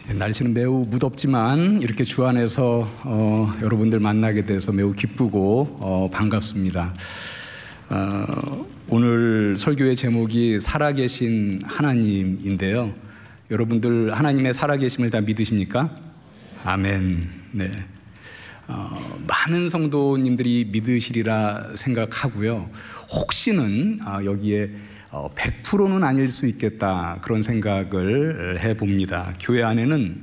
날씨는 매우 무덥지만 이렇게 주 안에서 여러분들 만나게 돼서 매우 기쁘고 반갑습니다. 오늘 설교의 제목이 살아계신 하나님인데요. 여러분들 하나님의 살아계심을 다 믿으십니까? 아멘. 네. 많은 성도님들이 믿으시리라 생각하고요. 혹시는 여기에 100%는 아닐 수 있겠다, 그런 생각을 해봅니다. 교회 안에는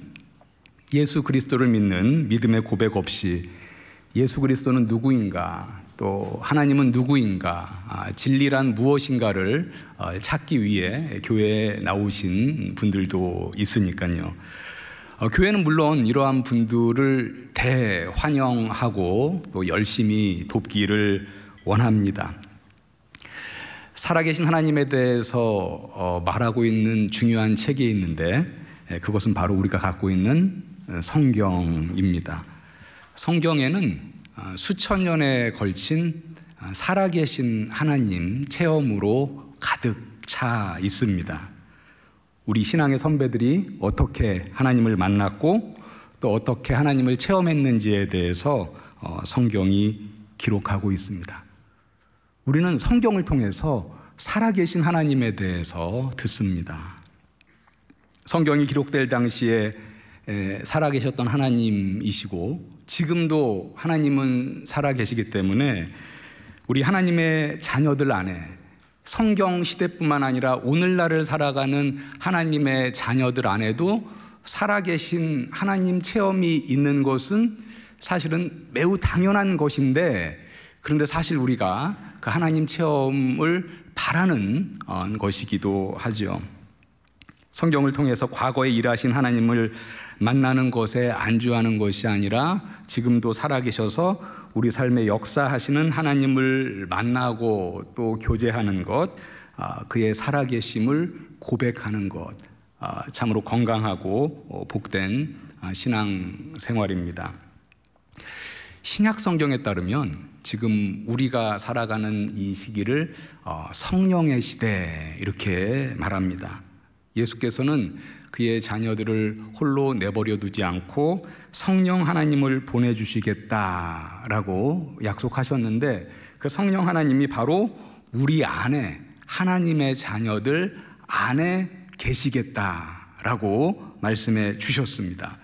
예수 그리스도를 믿는 믿음의 고백 없이 예수 그리스도는 누구인가, 또 하나님은 누구인가, 진리란 무엇인가를 찾기 위해 교회에 나오신 분들도 있으니까요. 교회는 물론 이러한 분들을 대환영하고 또 열심히 돕기를 원합니다. 살아계신 하나님에 대해서 말하고 있는 중요한 책이 있는데, 그것은 바로 우리가 갖고 있는 성경입니다. 성경에는 수천 년에 걸친 살아계신 하나님 체험으로 가득 차 있습니다. 우리 신앙의 선배들이 어떻게 하나님을 만났고 또 어떻게 하나님을 체험했는지에 대해서 성경이 기록하고 있습니다. 우리는 성경을 통해서 살아계신 하나님에 대해서 듣습니다. 성경이 기록될 당시에 살아계셨던 하나님이시고 지금도 하나님은 살아계시기 때문에 우리 하나님의 자녀들 안에 성경 시대뿐만 아니라 오늘날을 살아가는 하나님의 자녀들 안에도 살아계신 하나님 체험이 있는 것은 사실은 매우 당연한 것인데, 그런데 사실 우리가 그 하나님 체험을 바라는 것이기도 하죠. 성경을 통해서 과거에 일하신 하나님을 만나는 것에 안주하는 것이 아니라 지금도 살아계셔서 우리 삶에 역사하시는 하나님을 만나고 또 교제하는 것, 그의 살아계심을 고백하는 것, 참으로 건강하고 복된 신앙생활입니다. 신약 성경에 따르면 지금 우리가 살아가는 이 시기를 성령의 시대, 이렇게 말합니다. 예수께서는 그의 자녀들을 홀로 내버려 두지 않고 성령 하나님을 보내주시겠다라고 약속하셨는데, 그 성령 하나님이 바로 우리 안에, 하나님의 자녀들 안에 계시겠다라고 말씀해 주셨습니다.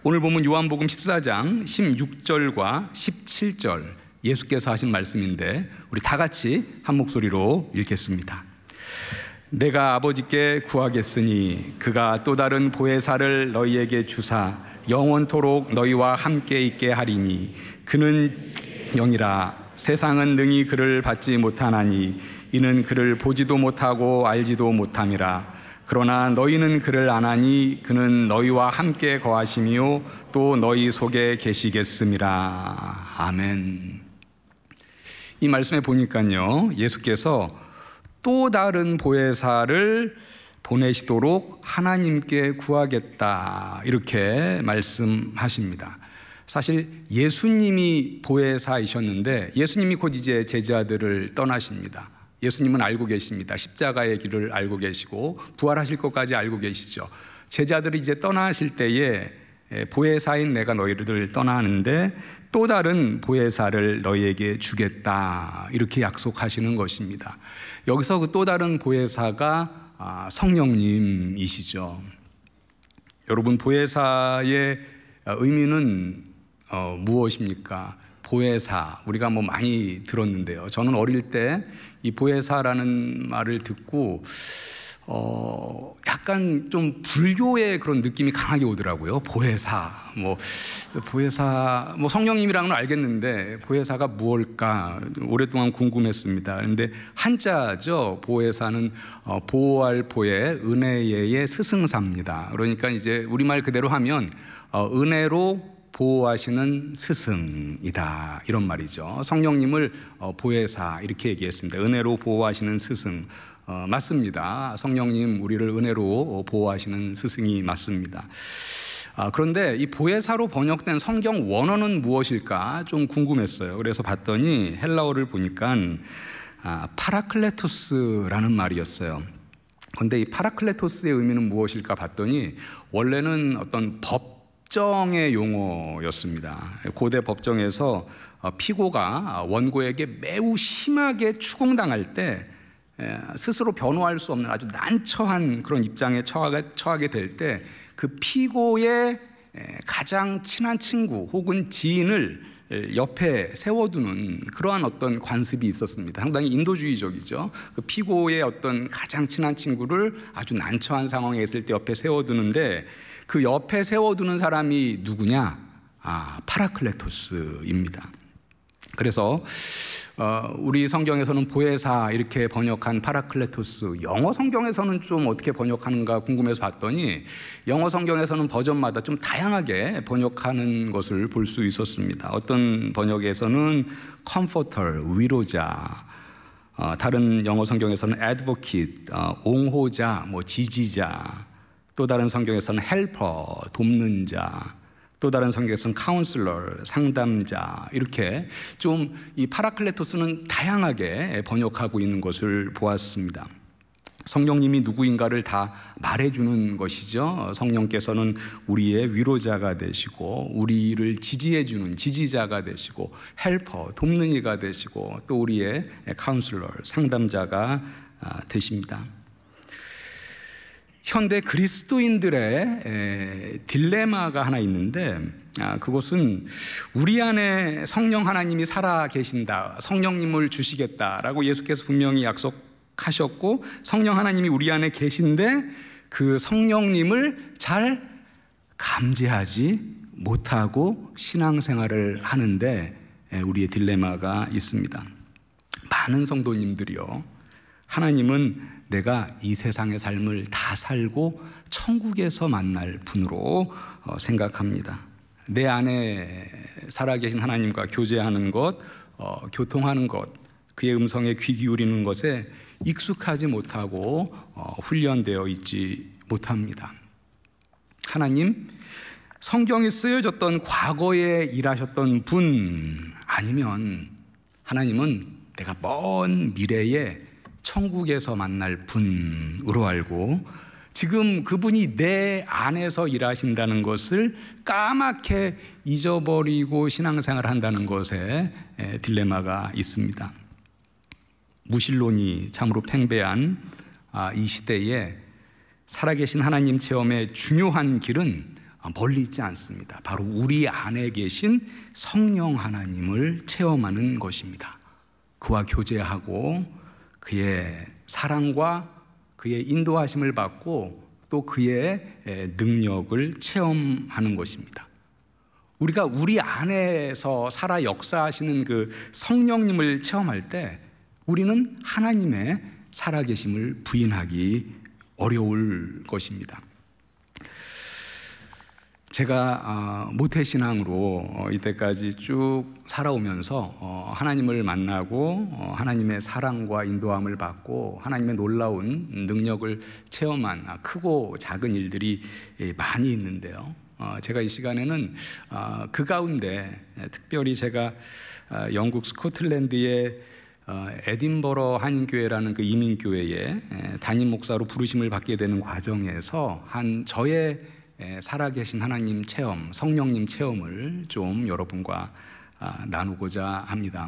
오늘 보면 요한복음 14장 16절과 17절 예수께서 하신 말씀인데, 우리 다 같이 한 목소리로 읽겠습니다. 내가 아버지께 구하겠으니 그가 또 다른 보혜사를 너희에게 주사 영원토록 너희와 함께 있게 하리니 그는 영이라. 세상은 능히 그를 받지 못하나니 이는 그를 보지도 못하고 알지도 못함이라. 그러나 너희는 그를 아나니 그는 너희와 함께 거하시며 또 너희 속에 계시겠음이라. 아멘. 이 말씀에 보니까요, 예수께서 또 다른 보혜사를 보내시도록 하나님께 구하겠다, 이렇게 말씀하십니다. 사실 예수님이 보혜사이셨는데 예수님이 곧 이제 제자들을 떠나십니다. 예수님은 알고 계십니다. 십자가의 길을 알고 계시고 부활하실 것까지 알고 계시죠. 제자들이 이제 떠나실 때에 보혜사인 내가 너희를 떠나는데 또 다른 보혜사를 너희에게 주겠다, 이렇게 약속하시는 것입니다. 여기서 그 또 다른 보혜사가 성령님이시죠. 여러분, 보혜사의 의미는 무엇입니까? 보혜사, 우리가 많이 들었는데요. 저는 어릴 때 이 보혜사라는 말을 듣고 약간 좀 불교의 그런 느낌이 강하게 오더라고요. 보혜사, 보혜사, 성령님이랑은 알겠는데 보혜사가 무엇일까 오랫동안 궁금했습니다. 그런데 한자죠. 보혜사는 보호할 보혜, 은혜의 스승사입니다. 그러니까 이제 우리말 그대로 하면 은혜로 보호하시는 스승이다, 이런 말이죠. 성령님을 보혜사, 이렇게 얘기했습니다. 은혜로 보호하시는 스승. 맞습니다. 성령님, 우리를 은혜로 보호하시는 스승이 맞습니다. 그런데 이 보혜사로 번역된 성경 원어는 무엇일까 좀 궁금했어요. 그래서 봤더니 헬라어를 보니까 파라클레토스라는 말이었어요. 그런데 이 파라클레토스의 의미는 무엇일까 봤더니 원래는 어떤 법정의 용어였습니다. 고대 법정에서 피고가 원고에게 매우 심하게 추궁당할 때 스스로 변호할 수 없는 아주 난처한 그런 입장에 처하게 될 때 그 피고의 가장 친한 친구 혹은 지인을 옆에 세워두는 그러한 어떤 관습이 있었습니다. 상당히 인도주의적이죠. 그 피고의 어떤 가장 친한 친구를 아주 난처한 상황에 있을 때 옆에 세워두는데 그 옆에 세워두는 사람이 누구냐? 파라클레토스입니다. 그래서 우리 성경에서는 보혜사 이렇게 번역한 파라클레토스, 영어 성경에서는 좀 어떻게 번역하는가 궁금해서 봤더니 영어 성경에서는 버전마다 좀 다양하게 번역하는 것을 볼 수 있었습니다. 어떤 번역에서는 comforter, 위로자, 다른 영어 성경에서는 advocate, 옹호자, 지지자, 또 다른 성경에서는 helper, 돕는 자, 또 다른 성경에서는 카운슬러, 상담자, 이렇게 좀 이 파라클레토스는 다양하게 번역하고 있는 것을 보았습니다. 성령님이 누구인가를 다 말해주는 것이죠. 성령께서는 우리의 위로자가 되시고 우리를 지지해주는 지지자가 되시고 헬퍼, 돕는 이가 되시고 또 우리의 카운슬러, 상담자가 되십니다. 현대 그리스도인들의 딜레마가 하나 있는데 그것은 우리 안에 성령 하나님이 살아 계신다, 성령님을 주시겠다라고 예수께서 분명히 약속하셨고 성령 하나님이 우리 안에 계신데 그 성령님을 잘 감지하지 못하고 신앙생활을 하는데 우리의 딜레마가 있습니다. 많은 성도님들이요, 하나님은 내가 이 세상의 삶을 다 살고 천국에서 만날 분으로 생각합니다. 내 안에 살아계신 하나님과 교제하는 것, 교통하는 것, 그의 음성에 귀 기울이는 것에 익숙하지 못하고 훈련되어 있지 못합니다. 하나님, 성경에 쓰여졌던 과거에 일하셨던 분 아니면 하나님은 내가 먼 미래에 천국에서 만날 분으로 알고 지금 그분이 내 안에서 일하신다는 것을 까맣게 잊어버리고 신앙생활을 한다는 것에 딜레마가 있습니다. 무신론이 참으로 팽배한 이 시대에 살아계신 하나님 체험의 중요한 길은 멀리 있지 않습니다. 바로 우리 안에 계신 성령 하나님을 체험하는 것입니다. 그와 교제하고 그의 사랑과 그의 인도하심을 받고 또 그의 능력을 체험하는 것입니다. 우리가 우리 안에서 살아 역사하시는 그 성령님을 체험할 때 우리는 하나님의 살아계심을 부인하기 어려울 것입니다. 제가 모태신앙으로 이때까지 쭉 살아오면서 하나님을 만나고 하나님의 사랑과 인도함을 받고 하나님의 놀라운 능력을 체험한 크고 작은 일들이 많이 있는데요, 제가 이 시간에는 그 가운데 특별히 제가 영국 스코틀랜드의 에딘버러 한인교회라는 그 이민교회에 담임 목사로 부르심을 받게 되는 과정에서 한 저의 살아계신 하나님 체험, 성령님 체험을 좀 여러분과 나누고자 합니다.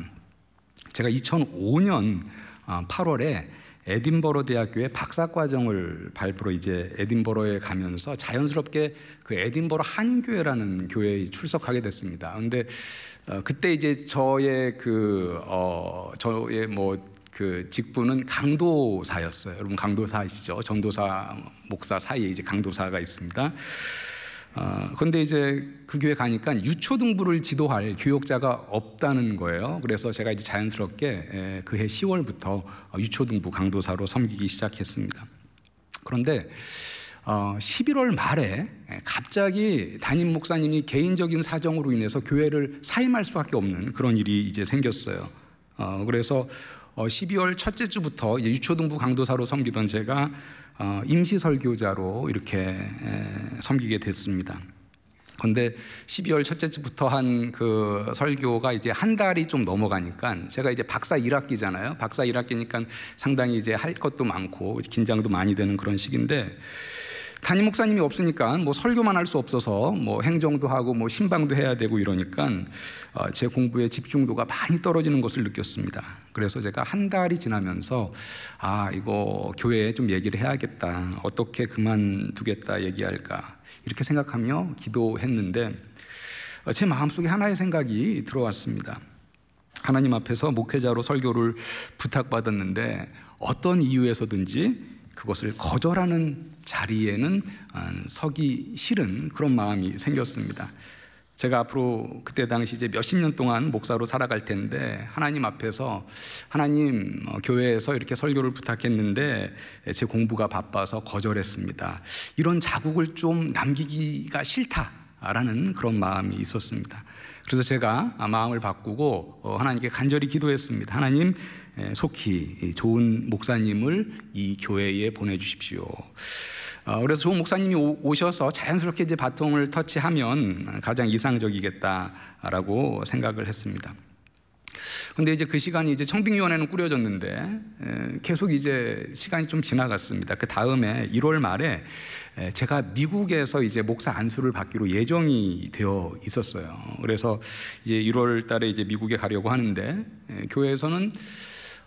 제가 2005년 8월에 에딘버러 대학교의 박사과정을 발표로 이제 에딘버러에 가면서 자연스럽게 그 에딘버러 한인교회라는 교회에 출석하게 됐습니다. 그런데 그때 이제 저의 그 직분은 강도사였어요. 여러분 강도사 아시죠? 전도사, 목사 사이에 이제 강도사가 있습니다. 그런데 이제 그 교회 가니까 유초등부를 지도할 교역자가 없다는 거예요. 그래서 제가 이제 자연스럽게 그해 10월부터 유초등부 강도사로 섬기기 시작했습니다. 그런데 11월 말에 갑자기 담임 목사님이 개인적인 사정으로 인해서 교회를 사임할 수밖에 없는 그런 일이 이제 생겼어요. 그래서 12월 첫째 주부터 유초등부 강도사로 섬기던 제가 임시 설교자로 이렇게 섬기게 됐습니다. 근데 12월 첫째 주부터 한 그 설교가 이제 한 달이 좀 넘어가니까 제가 이제 박사 1학기잖아요. 박사 1학기니까 상당히 이제 할 것도 많고 긴장도 많이 되는 그런 시기인데, 담임 목사님이 없으니까 뭐 설교만 할 수 없어서 뭐 행정도 하고 뭐 신방도 해야 되고 이러니까 제 공부의 집중도가 많이 떨어지는 것을 느꼈습니다. 그래서 제가 한 달이 지나면서 이거 교회에 좀 얘기를 해야겠다, 어떻게 그만두겠다 얘기할까 이렇게 생각하며 기도했는데, 제 마음속에 하나의 생각이 들어왔습니다. 하나님 앞에서 목회자로 설교를 부탁받았는데 어떤 이유에서든지 그것을 거절하는 자리에는 서기 싫은 그런 마음이 생겼습니다. 제가 앞으로 그때 당시 이제 몇십 년 동안 목사로 살아갈 텐데, 하나님 앞에서 하나님, 교회에서 이렇게 설교를 부탁했는데 제 공부가 바빠서 거절했습니다, 이런 자국을 좀 남기기가 싫다라는 그런 마음이 있었습니다. 그래서 제가 마음을 바꾸고 하나님께 간절히 기도했습니다. 하나님, 속히 좋은 목사님을 이 교회에 보내주십시오. 그래서 좋은 목사님이 오셔서 자연스럽게 이제 바통을 터치하면 가장 이상적이겠다라고 생각을 했습니다. 근데 이제 그 시간이 이제 청빙위원회는 꾸려졌는데 계속 이제 시간이 좀 지나갔습니다. 그 다음에 1월 말에 제가 미국에서 이제 목사 안수를 받기로 예정이 되어 있었어요. 그래서 이제 1월 달에 이제 미국에 가려고 하는데, 교회에서는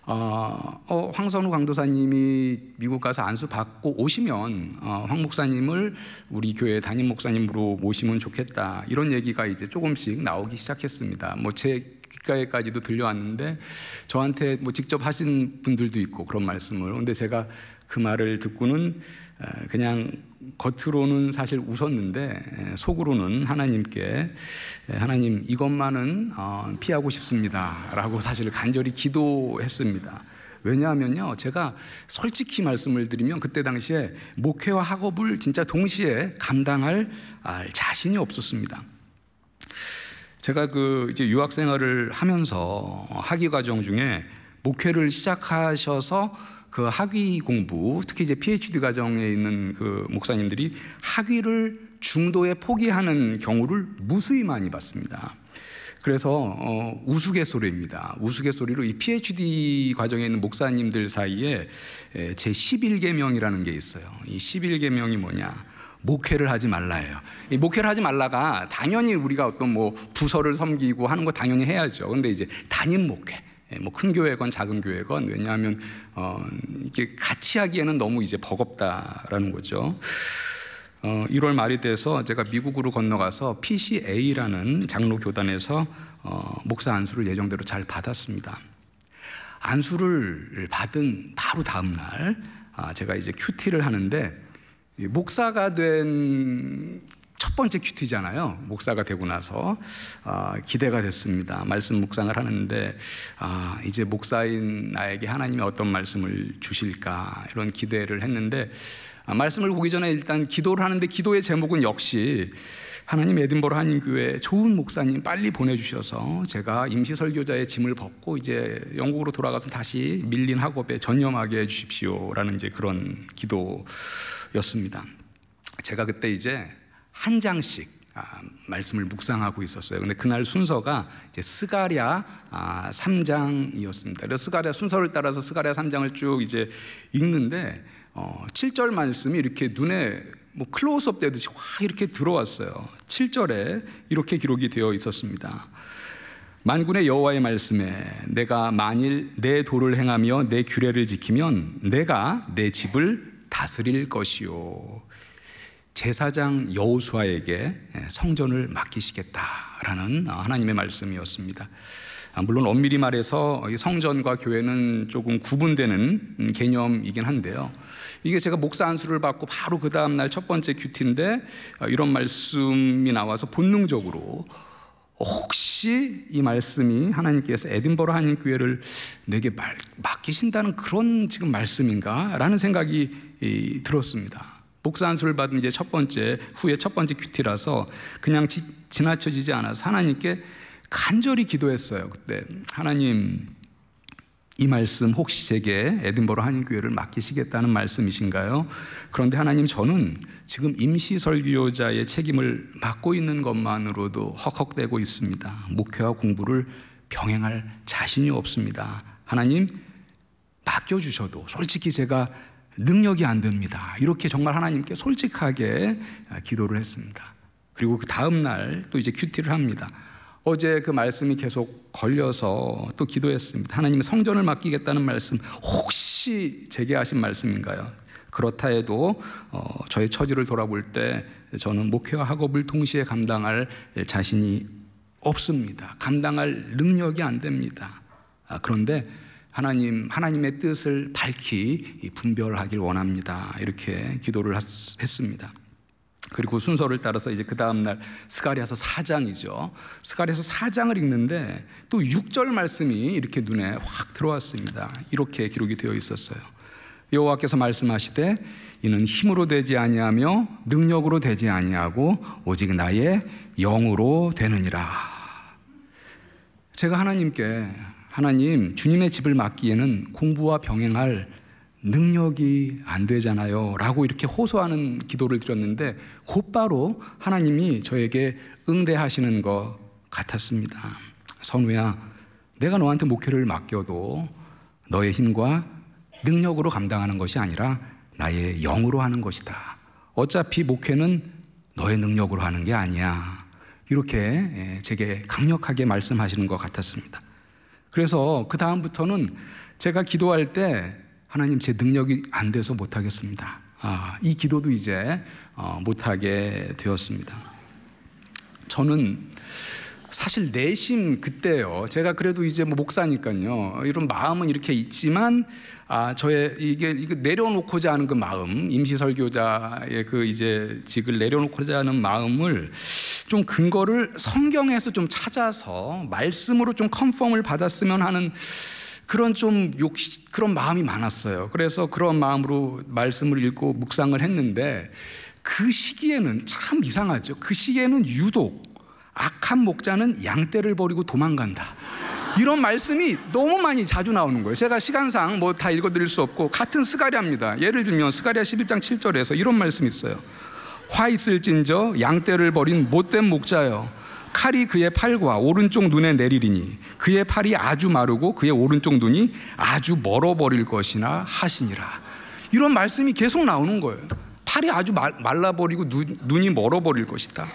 황선우 강도사님이 미국 가서 안수 받고 오시면 황 목사님을 우리 교회 담임 목사님으로 모시면 좋겠다, 이런 얘기가 이제 조금씩 나오기 시작했습니다. 뭐 제 귓가에까지도 들려왔는데 저한테 뭐 직접 하신 분들도 있고 그런 말씀을. 근데 제가 그 말을 듣고는 그냥 겉으로는 사실 웃었는데 속으로는 하나님께, 하나님 이것만은 피하고 싶습니다 라고 사실 간절히 기도했습니다. 왜냐하면요, 제가 솔직히 말씀을 드리면 그때 당시에 목회와 학업을 진짜 동시에 감당할 자신이 없었습니다. 제가 이제 유학 생활을 하면서 학위 과정 중에 목회를 시작하셔서 그 학위 공부, 특히 이제 PhD 과정에 있는 그 목사님들이 학위를 중도에 포기하는 경우를 무수히 많이 봤습니다. 그래서 우스갯소리입니다. 우스갯소리로 이 PhD 과정에 있는 목사님들 사이에 제 11계명이라는 게 있어요. 이 11계명이 뭐냐? 목회를 하지 말라예요. 이 목회를 하지 말라가 당연히 우리가 어떤 뭐 부서를 섬기고 하는 거 당연히 해야죠. 근데 이제 단임 목회, 뭐 큰 교회건 작은 교회건, 왜냐하면 이게 같이 하기에는 너무 이제 버겁다라는 거죠. 1월 말이 돼서 제가 미국으로 건너가서 PCA라는 장로 교단에서 목사 안수를 예정대로 잘 받았습니다. 안수를 받은 바로 다음 날 제가 이제 큐티를 하는데, 목사가 된 첫 번째 큐티잖아요. 목사가 되고 나서 기대가 됐습니다. 말씀 묵상을 하는데 이제 목사인 나에게 하나님이 어떤 말씀을 주실까, 이런 기대를 했는데, 말씀을 보기 전에 일단 기도를 하는데, 기도의 제목은 역시 하나님, 에딘버러 한인교회 좋은 목사님 빨리 보내주셔서 제가 임시 설교자의 짐을 벗고 이제 영국으로 돌아가서 다시 밀린 학업에 전념하게 해주십시오라는 이제 그런 기도였습니다. 제가 그때 이제 한 장씩 말씀을 묵상하고 있었어요. 근데 그날 순서가 이제 스가랴 3장이었습니다. 그래서 스가랴 순서를 따라서 스가랴 3장을 쭉 이제 읽는데 7절 말씀이 이렇게 눈에 뭐 클로즈업 되듯이 확 이렇게 들어왔어요. 7절에 이렇게 기록이 되어 있었습니다. 만군의 여호와의 말씀에 내가 만일 내 도를 행하며 내 규례를 지키면 내가 내 집을 다스릴 것이요, 제사장 여호수아에게 성전을 맡기시겠다라는 하나님의 말씀이었습니다. 물론 엄밀히 말해서 성전과 교회는 조금 구분되는 개념이긴 한데요, 이게 제가 목사 안수를 받고 바로 그 다음날 첫 번째 큐티인데 이런 말씀이 나와서 본능적으로 혹시 이 말씀이 하나님께서 에딘버러 한인교회를 내게 맡기신다는 그런 지금 말씀인가? 라는 생각이 들었습니다. 목사 안수를 받은 이제 후에 첫 번째 큐티라서 그냥 지나쳐지지 않아서 하나님께 간절히 기도했어요. 그때 하나님, 이 말씀 혹시 제게 에든버러 한인교회를 맡기시겠다는 말씀이신가요? 그런데 하나님, 저는 지금 임시 설교자의 책임을 맡고 있는 것만으로도 헉헉대고 있습니다. 목회와 공부를 병행할 자신이 없습니다. 하나님, 맡겨주셔도 솔직히 제가 능력이 안 됩니다. 이렇게 정말 하나님께 솔직하게 기도를 했습니다. 그리고 그 다음 날 또 이제 큐티를 합니다. 어제 그 말씀이 계속 걸려서 또 기도했습니다. 하나님, 성전을 맡기겠다는 말씀 혹시 제게 하신 말씀인가요? 그렇다 해도 저의 처지를 돌아볼 때 저는 목회와 학업을 동시에 감당할 자신이 없습니다. 감당할 능력이 안 됩니다. 그런데 하나님의 뜻을 밝히 분별하길 원합니다. 이렇게 기도를 했습니다. 그리고 순서를 따라서 이제 그 다음날 스가랴서 4장이죠. 스가랴서 4장을 읽는데 또 6절 말씀이 이렇게 눈에 확 들어왔습니다. 이렇게 기록이 되어 있었어요. 여호와께서 말씀하시되 이는 힘으로 되지 아니하며 능력으로 되지 아니하고 오직 나의 영으로 되느니라. 제가 하나님께 하나님, 주님의 집을 맡기에는 공부와 병행할 능력이 안 되잖아요 라고 이렇게 호소하는 기도를 드렸는데 곧바로 하나님이 저에게 응대하시는 것 같았습니다. 선우야, 내가 너한테 목회를 맡겨도 너의 힘과 능력으로 감당하는 것이 아니라 나의 영으로 하는 것이다. 어차피 목회는 너의 능력으로 하는 게 아니야. 이렇게 제게 강력하게 말씀하시는 것 같았습니다. 그래서 그 다음부터는 제가 기도할 때 하나님, 제 능력이 안 돼서 못하겠습니다. 이 기도도 이제 못하게 되었습니다. 저는 사실 내심 그때요, 제가 그래도 이제 뭐 목사니까요, 이런 마음은 이렇게 있지만 저의 이게 내려놓고자 하는 그 마음, 임시 설교자의 그 이제 직을 내려놓고자 하는 마음을 좀 근거를 성경에서 좀 찾아서 말씀으로 좀 컨펌을 받았으면 하는 그런 그런 마음이 많았어요. 그래서 그런 마음으로 말씀을 읽고 묵상을 했는데 그 시기에는 참 이상하죠. 그 시기에는 유독 악한 목자는 양떼를 버리고 도망간다. 이런 말씀이 너무 많이 자주 나오는 거예요. 제가 시간상 뭐 다 읽어드릴 수 없고 같은 스가랴입니다. 예를 들면 스가랴 11장 7절에서 이런 말씀이 있어요. 화 있을진저 양떼를 버린 못된 목자여, 칼이 그의 팔과 오른쪽 눈에 내리리니 그의 팔이 아주 마르고 그의 오른쪽 눈이 아주 멀어버릴 것이나 하시니라. 이런 말씀이 계속 나오는 거예요. 팔이 아주 말라버리고 눈이 멀어버릴 것이다.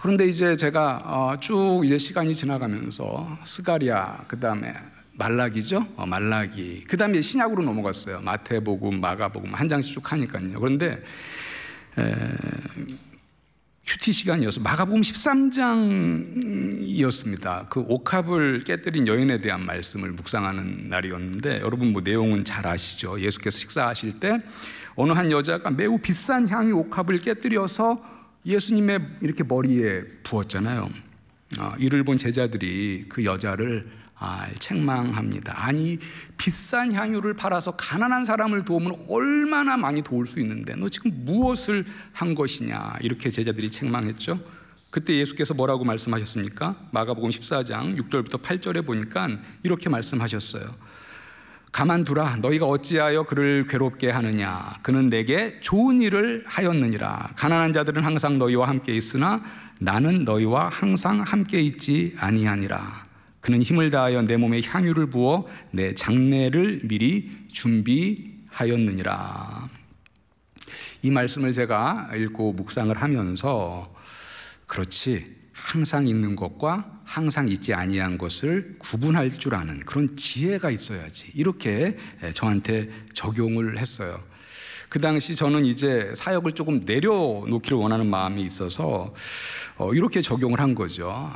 그런데 이제 제가 쭉 이제 시간이 지나가면서 스가랴, 그 다음에 말라기죠. 말라기. 그 다음에 신약으로 넘어갔어요. 마태복음, 마가복음 한 장씩 쭉 하니까요. 그런데 큐티 시간이어서 마가복음 13장이었습니다. 그 옥합을 깨뜨린 여인에 대한 말씀을 묵상하는 날이었는데 여러분 뭐 내용은 잘 아시죠. 예수께서 식사하실 때 어느 한 여자가 매우 비싼 향유 옥합을 깨뜨려서 예수님의 이렇게 머리에 부었잖아요. 이를 본 제자들이 그 여자를 책망합니다. 아니, 비싼 향유를 팔아서 가난한 사람을 도우면 얼마나 많이 도울 수 있는데 너 지금 무엇을 한 것이냐, 이렇게 제자들이 책망했죠. 그때 예수께서 뭐라고 말씀하셨습니까? 마가복음 14장 6절부터 8절에 보니까 이렇게 말씀하셨어요. 가만두라, 너희가 어찌하여 그를 괴롭게 하느냐, 그는 내게 좋은 일을 하였느니라. 가난한 자들은 항상 너희와 함께 있으나 나는 너희와 항상 함께 있지 아니하니라. 그는 힘을 다하여 내 몸에 향유를 부어 내 장례를 미리 준비하였느니라. 이 말씀을 제가 읽고 묵상을 하면서 그렇지, 항상 있는 것과 항상 있지 아니한 것을 구분할 줄 아는 그런 지혜가 있어야지, 이렇게 저한테 적용을 했어요. 그 당시 저는 이제 사역을 조금 내려놓기를 원하는 마음이 있어서 이렇게 적용을 한 거죠.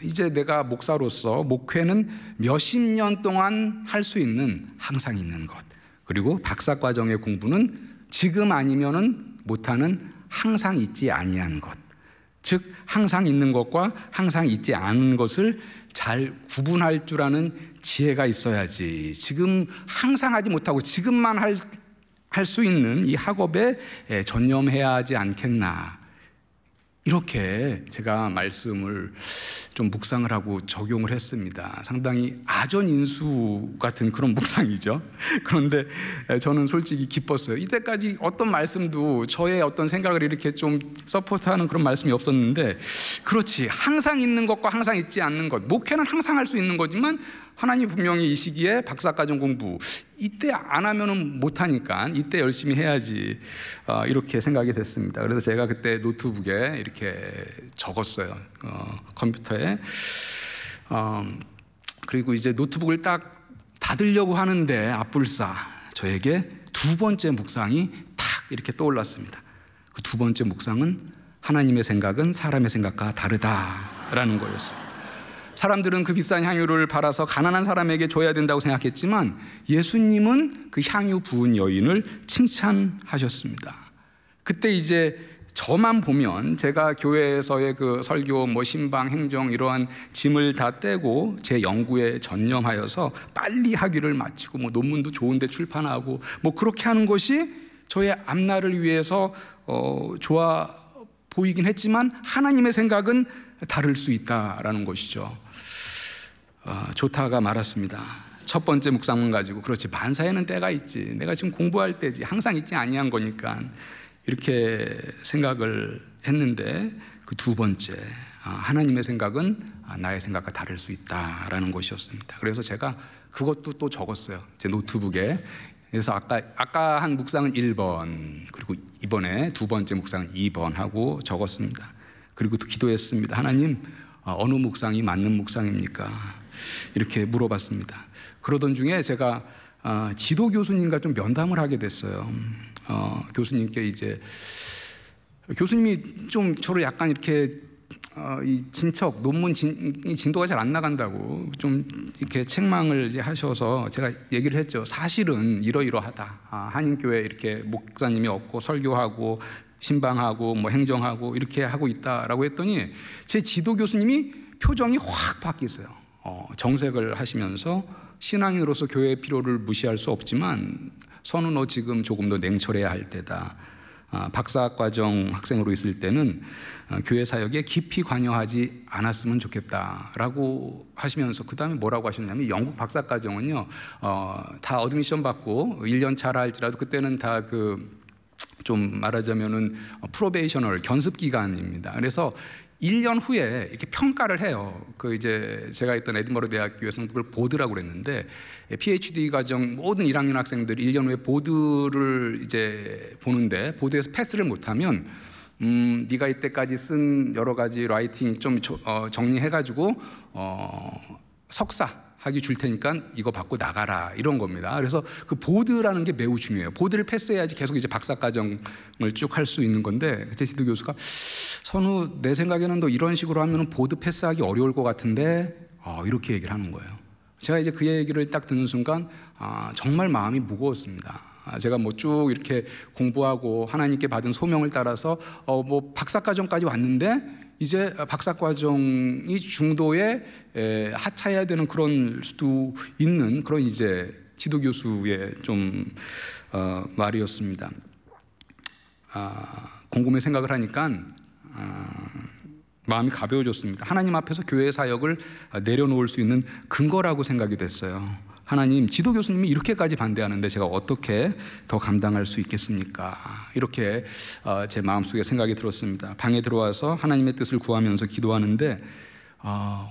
이제 내가 목사로서 목회는 몇십 년 동안 할 수 있는 항상 있는 것, 그리고 박사과정의 공부는 지금 아니면은 못하는 항상 있지 아니한 것, 즉 항상 있는 것과 항상 있지 않은 것을 잘 구분할 줄 아는 지혜가 있어야지, 지금 항상 하지 못하고 지금만 할 수 있는 이 학업에 전념해야 하지 않겠나, 이렇게 제가 말씀을 좀 묵상을 하고 적용을 했습니다. 상당히 아전인수 같은 그런 묵상이죠. 그런데 저는 솔직히 기뻤어요. 이때까지 어떤 말씀도 저의 어떤 생각을 이렇게 좀 서포트하는 그런 말씀이 없었는데, 그렇지, 항상 있는 것과 항상 있지 않는 것, 목회는 항상 할 수 있는 거지만 하나님 분명히 이 시기에 박사과정 공부 이때 안 하면은 못하니까 이때 열심히 해야지, 이렇게 생각이 됐습니다. 그래서 제가 그때 노트북에 이렇게 적었어요. 컴퓨터에. 그리고 이제 노트북을 딱 닫으려고 하는데 앞불사 저에게 두 번째 묵상이 탁 이렇게 떠올랐습니다. 그 두 번째 묵상은 하나님의 생각은 사람의 생각과 다르다라는 거였어요. 사람들은 그 비싼 향유를 팔아서 가난한 사람에게 줘야 된다고 생각했지만 예수님은 그 향유 부은 여인을 칭찬하셨습니다. 그때 이제 저만 보면 제가 교회에서의 그 설교, 신방, 행정 이러한 짐을 다 떼고 제 연구에 전념하여서 빨리 학위를 마치고 논문도 좋은데 출판하고 그렇게 하는 것이 저의 앞날을 위해서 좋아 보이긴 했지만 하나님의 생각은 다를 수 있다라는 것이죠. 좋다가 말았습니다. 첫 번째 묵상문 가지고 그렇지, 만사에는 때가 있지, 내가 지금 공부할 때지, 항상 있지 아니한 거니까 이렇게 생각을 했는데, 그 두 번째, 하나님의 생각은 나의 생각과 다를 수 있다라는 것이었습니다. 그래서 제가 그것도 또 적었어요, 제 노트북에. 그래서 아까 한 묵상은 1번, 그리고 이번에 두 번째 묵상은 2번 하고 적었습니다. 그리고 또 기도했습니다. 하나님, 어느 묵상이 맞는 묵상입니까? 이렇게 물어봤습니다. 그러던 중에 제가 지도 교수님과 좀 면담을 하게 됐어요. 교수님께 이제 교수님이 좀 저를 약간 이렇게 이 진척 논문 진도가 잘 안 나간다고 좀 이렇게 책망을 이제 하셔서 제가 얘기를 했죠. 사실은 이러이러하다. 한인교회 이렇게 목사님이 없고 설교하고 신방하고 행정하고 이렇게 하고 있다라고 했더니 제 지도 교수님이 표정이 확 바뀌었어요. 정색을 하시면서 신앙인으로서 교회의 필요를 무시할 수 없지만 선우, 너 지금 조금 더 냉철해야 할 때다. 박사과정 학생으로 있을 때는 교회 사역에 깊이 관여하지 않았으면 좋겠다라고 하시면서 그 다음에 뭐라고 하셨냐면, 영국 박사과정은요 다 어드미션 받고 1년 차라 할지라도 그때는 다 좀 말하자면은 프로베이셔널 견습 기간입니다. 그래서 1년 후에 이렇게 평가를 해요. 이제 제가 있던 에드머러 대학교에서는 그걸 보드라고 그랬는데, PhD 과정 모든 1학년 학생들이 1년 후에 보드를 이제 보는데, 보드에서 패스를 못하면 네가 이때까지 쓴 여러 가지 라이팅 좀 정리해가지고 석사 학위 줄 테니까 이거 받고 나가라, 이런 겁니다. 그래서 그 보드라는 게 매우 중요해요. 보드를 패스해야지 계속 이제 박사과정을 쭉 할 수 있는 건데, 그때 지도 교수가 선우, 내 생각에는 너 이런 식으로 하면 보드 패스하기 어려울 것 같은데, 이렇게 얘기를 하는 거예요. 제가 이제 그 얘기를 딱 듣는 순간 정말 마음이 무거웠습니다. 제가 쭉 이렇게 공부하고 하나님께 받은 소명을 따라서 박사과정까지 왔는데, 이제 박사과정이 중도에 하차해야 되는 그런 수도 있는 그런 이제 지도 교수의 좀 말이었습니다. 곰곰이 생각을 하니까 마음이 가벼워졌습니다. 하나님 앞에서 교회 사역을 내려놓을 수 있는 근거라고 생각이 됐어요. 하나님, 지도 교수님이 이렇게까지 반대하는데 제가 어떻게 더 감당할 수 있겠습니까? 이렇게 제 마음속에 생각이 들었습니다. 방에 들어와서 하나님의 뜻을 구하면서 기도하는데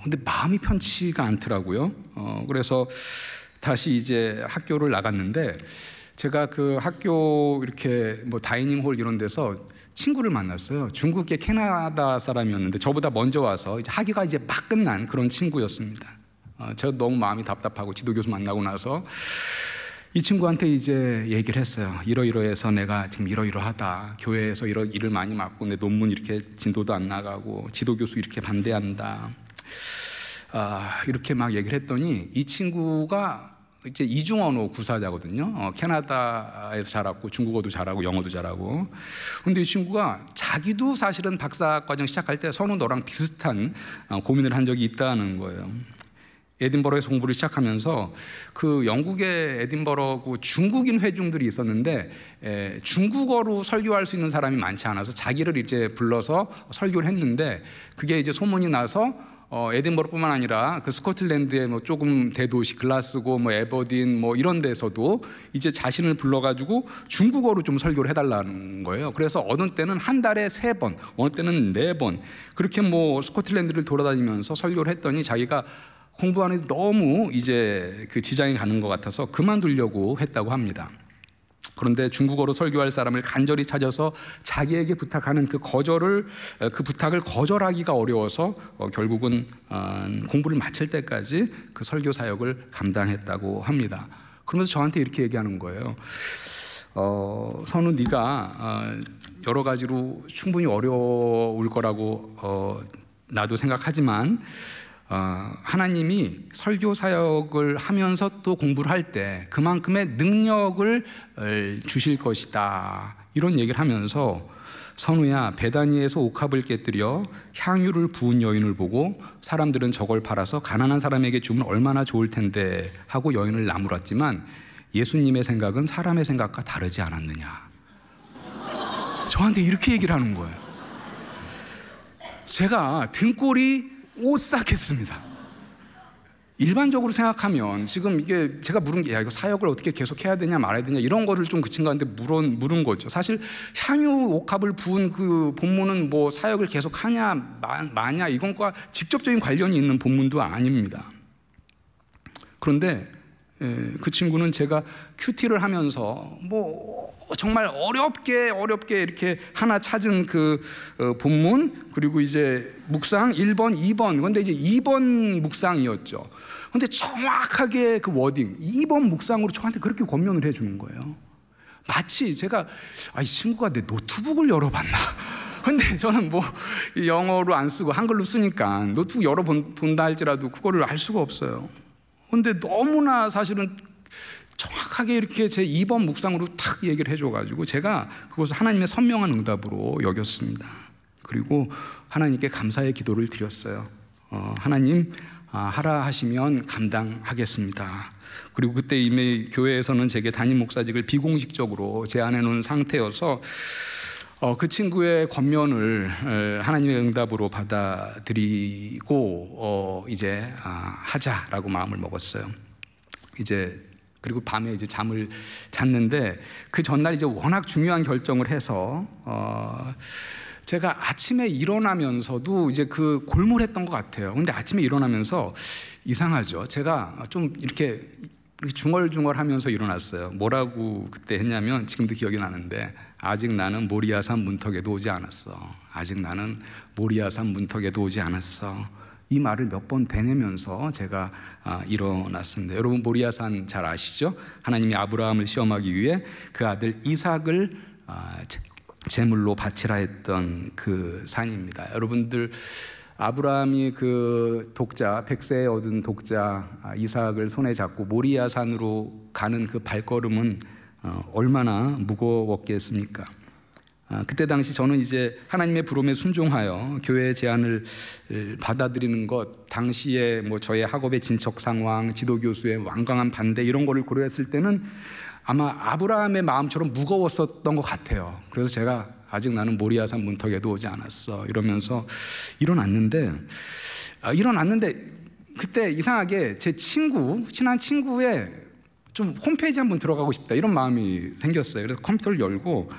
근데 마음이 편치가 않더라고요. 그래서 다시 이제 학교를 나갔는데, 제가 그 학교 이렇게 다이닝홀 이런 데서 친구를 만났어요. 중국계 캐나다 사람이었는데 저보다 먼저 와서 이제 학위가 이제 막 끝난 그런 친구였습니다. 제가 너무 마음이 답답하고 지도 교수 만나고 나서 이 친구한테 이제 얘기를 했어요. 이러이러해서 내가 지금 이러이러하다. 교회에서 이런 일을 많이 맡고 내 논문 이렇게 진도도 안 나가고 지도 교수 이렇게 반대한다. 이렇게 막 얘기를 했더니 이 친구가 이제 이중 언어 구사자거든요. 캐나다에서 자랐고 중국어도 잘하고 영어도 잘하고. 근데 이 친구가 자기도 사실은 박사과정 시작할 때 선우, 너랑 비슷한 고민을 한 적이 있다는 거예요. 에딘버러에서 공부를 시작하면서 그 영국의 에딘버러고 중국인 회중들이 있었는데 중국어로 설교할 수 있는 사람이 많지 않아서 자기를 이제 불러서 설교를 했는데 그게 이제 소문이 나서 에딘버러뿐만 아니라 그 스코틀랜드의 뭐 조금 대도시 글라스고 뭐 에버딘 뭐 이런 데서도 이제 자신을 불러가지고 중국어로 좀 설교를 해달라는 거예요. 그래서 어느 때는 한 달에 3번, 어느 때는 4번 그렇게 뭐 스코틀랜드를 돌아다니면서 설교를 했더니 자기가 공부하는데 너무 이제 그 지장이 가는 것 같아서 그만두려고 했다고 합니다. 그런데 중국어로 설교할 사람을 간절히 찾아서 자기에게 부탁하는 그 부탁을 거절하기가 어려워서 결국은 공부를 마칠 때까지 그 설교 사역을 감당했다고 합니다. 그러면서 저한테 이렇게 얘기하는 거예요. 선우, 네가 여러 가지로 충분히 어려울 거라고 나도 생각하지만 하나님이 설교 사역을 하면서 또 공부를 할 때 그만큼의 능력을 주실 것이다, 이런 얘기를 하면서 선우야, 베다니에서 옥합을 깨뜨려 향유를 부은 여인을 보고 사람들은 저걸 팔아서 가난한 사람에게 주면 얼마나 좋을 텐데 하고 여인을 나무랐지만 예수님의 생각은 사람의 생각과 다르지 않았느냐. 저한테 이렇게 얘기를 하는 거예요. 제가 등골이 오싹했습니다. 일반적으로 생각하면 지금 이게 제가 물은 게 이거 사역을 어떻게 계속 해야 되냐 말아야 되냐 이런 거를 좀 그 친구한테 물은 거죠. 사실 향유 옥합을 부은 그 본문은 뭐 사역을 계속 하냐 마냐 이건과 직접적인 관련이 있는 본문도 아닙니다. 그런데 그 친구는 제가 큐티를 하면서 뭐 정말 어렵게 이렇게 하나 찾은 그 본문, 그리고 이제 묵상 1번, 2번. 그런데 이제 2번 묵상이었죠. 그런데 정확하게 그 워딩 2번 묵상으로 저한테 그렇게 권면을 해주는 거예요. 마치 제가 이 친구가 내 노트북을 열어봤나. 근데 저는 뭐 영어로 안 쓰고 한글로 쓰니까 노트북 열어본다 할지라도 그거를 알 수가 없어요. 근데 너무나 사실은 정확하게 이렇게 제 2번 묵상으로 탁 얘기를 해줘가지고 제가 그것을 하나님의 선명한 응답으로 여겼습니다. 그리고 하나님께 감사의 기도를 드렸어요. 하나님, 하라 하시면 감당하겠습니다. 그리고 그때 이미 교회에서는 제게 담임 목사직을 비공식적으로 제안해 놓은 상태여서 그 친구의 권면을 하나님의 응답으로 받아들이고 이제 하자라고 마음을 먹었어요. 이제 그리고 밤에 이제 잠을 잤는데 그 전날 이제 워낙 중요한 결정을 해서 제가 아침에 일어나면서도 이제 그 골몰했던 것 같아요. 근데 아침에 일어나면서 이상하죠. 제가 좀 이렇게 중얼중얼하면서 일어났어요. 뭐라고 그때 했냐면 지금도 기억이 나는데 아직 나는 모리아산 문턱에도 오지 않았어. 아직 나는 모리아산 문턱에도 오지 않았어. 이 말을 몇 번 되뇌면서 제가 일어났습니다. 여러분 모리아산 잘 아시죠? 하나님이 아브라함을 시험하기 위해 그 아들 이삭을 제물로 바치라 했던 그 산입니다. 여러분들 아브라함이 그 독자 100세에 얻은 독자 이삭을 손에 잡고 모리아산으로 가는 그 발걸음은 얼마나 무거웠겠습니까? 그때 당시 저는 이제 하나님의 부름에 순종하여 교회의 제안을 받아들이는 것, 당시에 뭐 저의 학업의 진척 상황, 지도 교수의 완강한 반대 이런 거를 고려했을 때는 아마 아브라함의 마음처럼 무거웠었던 것 같아요. 그래서 제가 아직 나는 모리아산 문턱에도 오지 않았어 이러면서 일어났는데 그때 이상하게 제 친한 친구의 좀 홈페이지 한번 들어가고 싶다 이런 마음이 생겼어요. 그래서 컴퓨터를 열고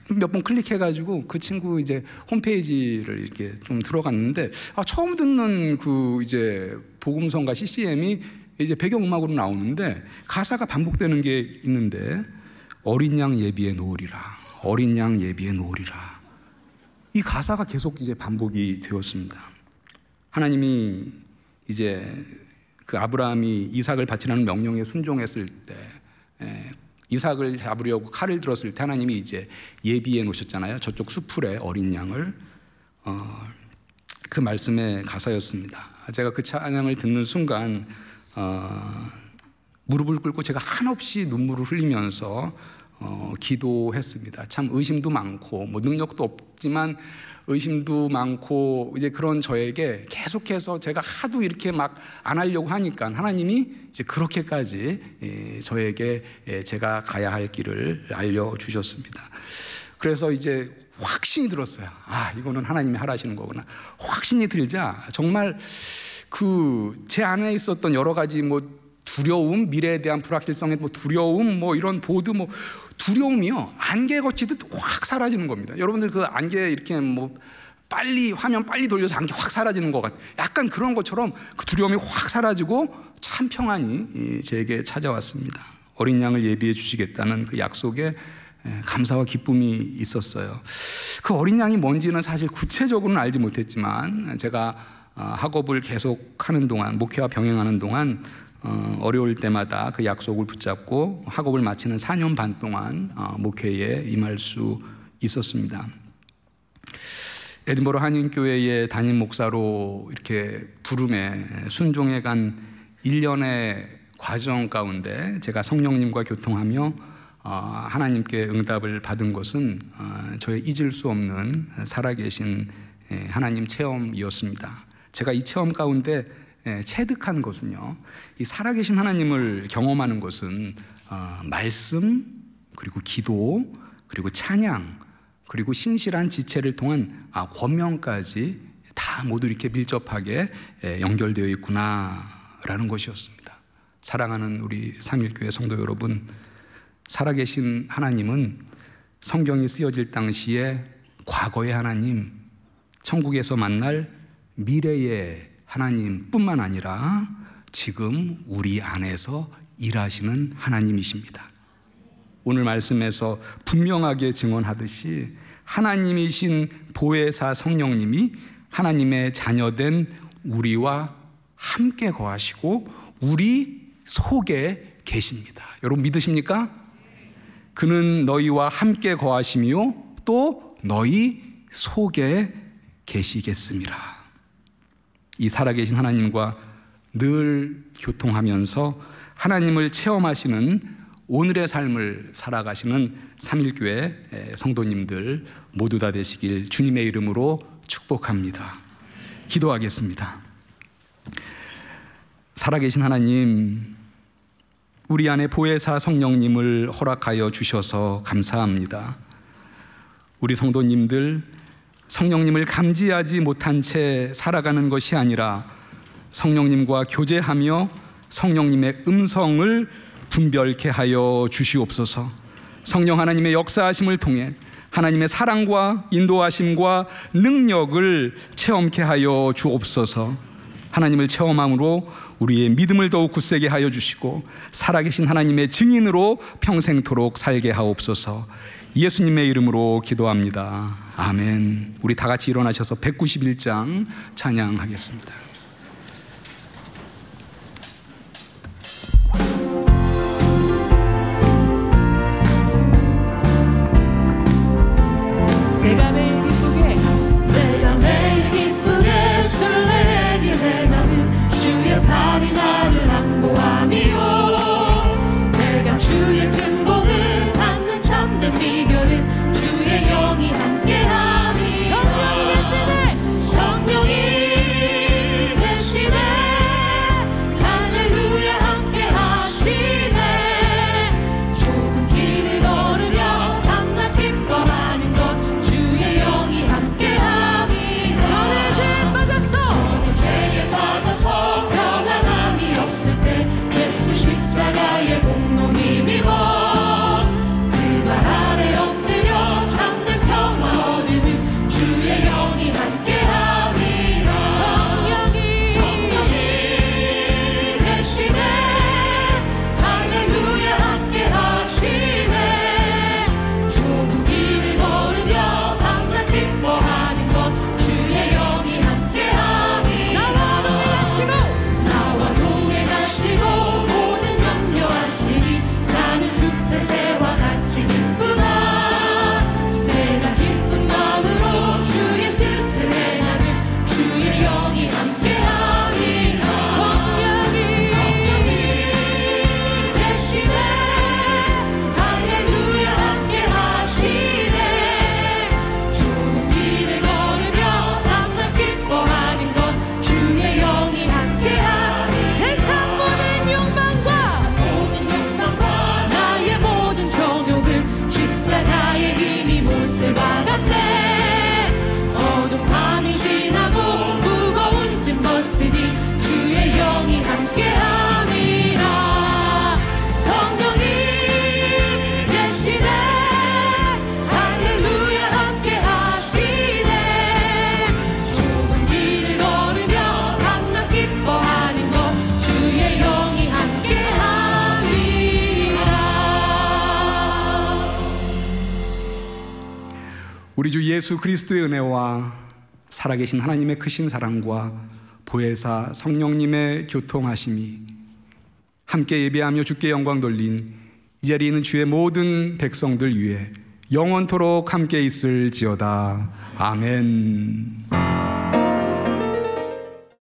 몇 번 클릭해가지고 그 친구 이제 홈페이지를 이렇게 좀 들어갔는데 처음 듣는 그 이제 복음성가 CCM이 이제 배경음악으로 나오는데 가사가 반복되는 게 있는데 어린 양 예비해 놓으리라, 어린 양 예비해 놓으리라. 이 가사가 계속 이제 반복이 되었습니다. 하나님이 이제 그 아브라함이 이삭을 바치라는 명령에 순종했을 때 이삭을 잡으려고 칼을 들었을 때 하나님이 이제 예비해 놓으셨잖아요. 저쪽 수풀에 어린 양을. 그 말씀의 가사였습니다. 제가 그 찬양을 듣는 순간 무릎을 꿇고 제가 한없이 눈물을 흘리면서 기도했습니다. 참 의심도 많고 뭐 능력도 없지만 의심도 많고 이제 그런 저에게 계속해서 제가 하도 이렇게 막 안 하려고 하니까 하나님이 이제 그렇게까지 저에게 제가 가야 할 길을 알려주셨습니다. 그래서 이제 확신이 들었어요. 아, 이거는 하나님이 하라시는 거구나. 확신이 들자 정말 그 제 안에 있었던 여러 가지 뭐 두려움, 미래에 대한 불확실성의 뭐 두려움, 뭐 이런 보드 뭐 두려움이요 안개 거치듯 확 사라지는 겁니다. 여러분들 그 안개 이렇게 뭐 빨리 화면 빨리 돌려서 안개 확 사라지는 것 같아요. 약간 그런 것처럼 그 두려움이 확 사라지고 참 평안이 제게 찾아왔습니다. 어린 양을 예비해 주시겠다는 그 약속에 감사와 기쁨이 있었어요. 그 어린 양이 뭔지는 사실 구체적으로는 알지 못했지만 제가 학업을 계속하는 동안, 목회와 병행하는 동안 어려울 때마다 그 약속을 붙잡고 학업을 마치는 4년 반 동안 목회에 임할 수 있었습니다. 에딘버러 한인교회의 담임 목사로 이렇게 부름에 순종해 간 1년의 과정 가운데 제가 성령님과 교통하며 하나님께 응답을 받은 것은 저의 잊을 수 없는 살아계신 하나님 체험이었습니다. 제가 이 체험 가운데 체득한 것은요, 이 살아계신 하나님을 경험하는 것은 말씀, 그리고 기도, 그리고 찬양, 그리고 신실한 지체를 통한 권면까지 다 모두 이렇게 밀접하게 연결되어 있구나라는 것이었습니다. 사랑하는 우리 삼일교회 성도 여러분, 살아계신 하나님은 성경이 쓰여질 당시에 과거의 하나님, 천국에서 만날 미래의 하나님뿐만 아니라 지금 우리 안에서 일하시는 하나님이십니다. 오늘 말씀에서 분명하게 증언하듯이 하나님이신 보혜사 성령님이 하나님의 자녀된 우리와 함께 거하시고 우리 속에 계십니다. 여러분 믿으십니까? 그는 너희와 함께 거하시며 또 너희 속에 계시겠습니다. 이 살아계신 하나님과 늘 교통하면서 하나님을 체험하시는 오늘의 삶을 살아가시는 삼일교회 성도님들 모두 다 되시길 주님의 이름으로 축복합니다. 기도하겠습니다. 살아계신 하나님, 우리 안에 보혜사 성령님을 허락하여 주셔서 감사합니다. 우리 성도님들 성령님을 감지하지 못한 채 살아가는 것이 아니라 성령님과 교제하며 성령님의 음성을 분별케 하여 주시옵소서. 성령 하나님의 역사하심을 통해 하나님의 사랑과 인도하심과 능력을 체험케 하여 주옵소서. 하나님을 체험함으로 우리의 믿음을 더욱 굳세게 하여 주시고 살아계신 하나님의 증인으로 평생토록 살게 하옵소서. 예수님의 이름으로 기도합니다. 아멘. 우리 다 같이 일어나셔서 191장 찬양하겠습니다. 내가 매일 기쁘게 술래기네. 나는 주의 팔이 나를 항보하며 내가 주의 큰 복을 받는 참된 비결은 주의 영이 함께하니 성령이 예수 그리스도의 은혜와 살아계신 하나님의 크신 사랑과 보혜사 성령님의 교통하심이 함께 예배하며 주께 영광 돌린 이 자리에 있는 주의 모든 백성들 위해 영원토록 함께 있을지어다. 아멘.